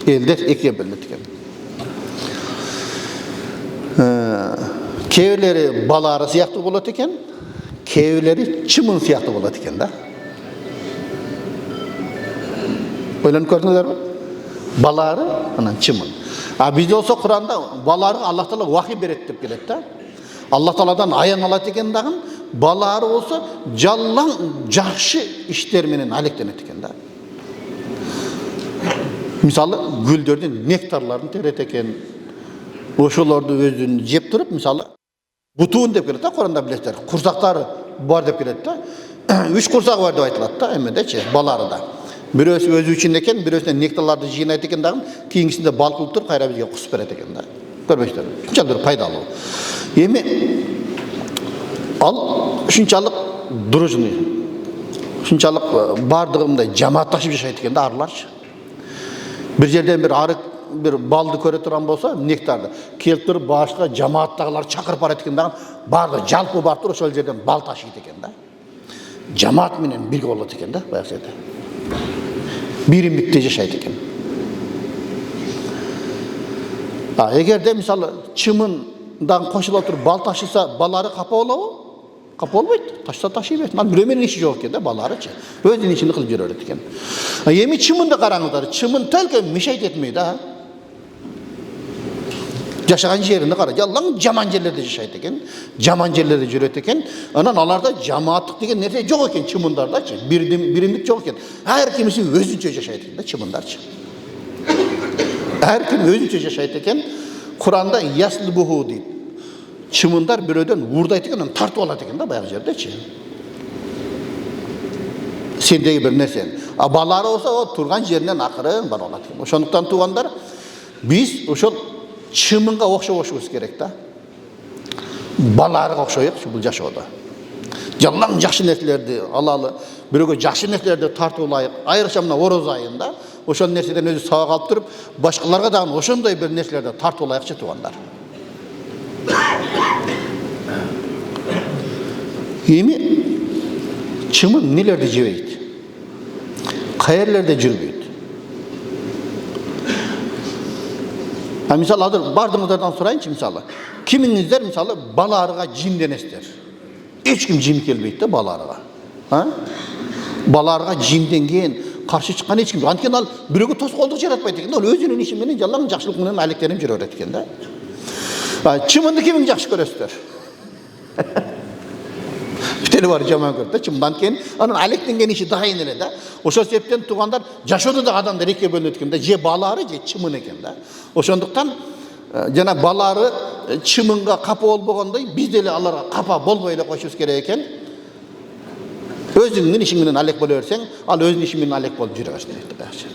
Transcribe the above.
Elder ekiye bölünüp eкен. Kevleri balары сияқты болады екен, kevleri çımın сияқты болады екен да. Ойланып көрдіңіздер ме? Балары, анан чымын. Bizde olsa Kur'an'da балары Allah Teala vahiy berет деп келеді да. Allah Teala'dan аян алады екен дағын, балары olsa жаллан жақшы іштерменен әлектенеді екен да. Мысалы, гүлдерден нектарларын терет екен, ошолорду өзүн жеп туруп, мисалы, бутуун деп келет да, Куранда билесиздер. Курсактары бар деп келет да. 3 курсак бар деп айтылат да, эмедечи, баларыда. Бирөөсү өзү үчүн экен, бирөөсүнө нектарларды жыйнайт экен дагы, кийинкисинде бал кылып туруп, кайра бизге кусуп берет экен да. Көрбөйсүздөр. Ушунчалык пайдалуу. Эми ал ушунчалык дружный, ушунчалык бардыгындай жамаатташып жашайт экен да арларчы. Bir жерден bir арык bir балды көре турган болсо, нектарды келип туруп башка жамааттагылар чакырып барат экен дагы, барды жалпы барып туруп ошол жерден бал ташыйт экен да. Жамаат менен бирге болот экен да, баягы жерде. Биримдикте жашайт экен. Эгерде мисалы чымындан кошула туруп бал ташыса, балары капа болобу? Капа болбойт. Ташса ташый берет. Ал бирөө менен иши жок экен да, баларычы. Өзүнүн ишин кылып жүрөт экен. Эми чымынды караңыздар. Чымын только мешайт этмейт да. Жашаган жеринде кара. Жалаң жаман жерлерде жашайт экен. Жаман жерлерде жүрөт экен. Анан аларда жамааттык деген нерсе жок экен чымындардачы. Биримдик жок экен. Ар кимиси өзүнчө жашайт экен да чымындарчы. Ар ким өзүнчө жашайт экен. Куранда яслбуху дейт. Чымындар бирөөдөн уурдайт экен, анан тартып алат экен да баягы жердечи. Сендеги бир нерсе. Балары болсо, о турган жеринен акырын барып алат экен. Ошондуктан туугандар, биз ошол чымынга окшобошубуз керек да. Баларга окшойокчу бул жашоодо. Жалаң жакшы нерселерди алалы, бирөөгө жакшы нерселерди тартып алайык. Айрыкча мына ороз айында ошол нерседен өзү сабак алып туруп, башкаларга дагы ошондой бир нерселерди тартып алайыкчы туугандар. Эми чымын нелерди жебейт? Каерлерде жүрбөйт? Мисалы азыр бардыңыздардан сурайынчы, мисалы, кимиңиздер мисалы баларыга жимденесиздер? Эч ким жим келбейт да баларыга. Баларыга жимденген, каршы чыккан эч ким. Анткени ал бирөөгө тоскоолдук жаратпайт экен. Ал өзүнүн иши менен жалаң жакшылык менен алектенип жүрө берет экен да. Чымынды кимиң жакшы көрөсүздөр? Бүтелі бар жаман көрді, чымдан кейін, анын алектенген иши дайын эле да. Ошол себептен туугандар жашоодо да адамдар экиге бөлүнөт экен да, же балары, же чымын экен да. Ошондуктан жана балары чымынга капа болбогондой, биз деле аларга капа болбой эле коюшубуз керек экен. Өзүңдүн ишиң менен алек боло берсең, ал өзүнүн иши менен алек болуп жүрө берсин.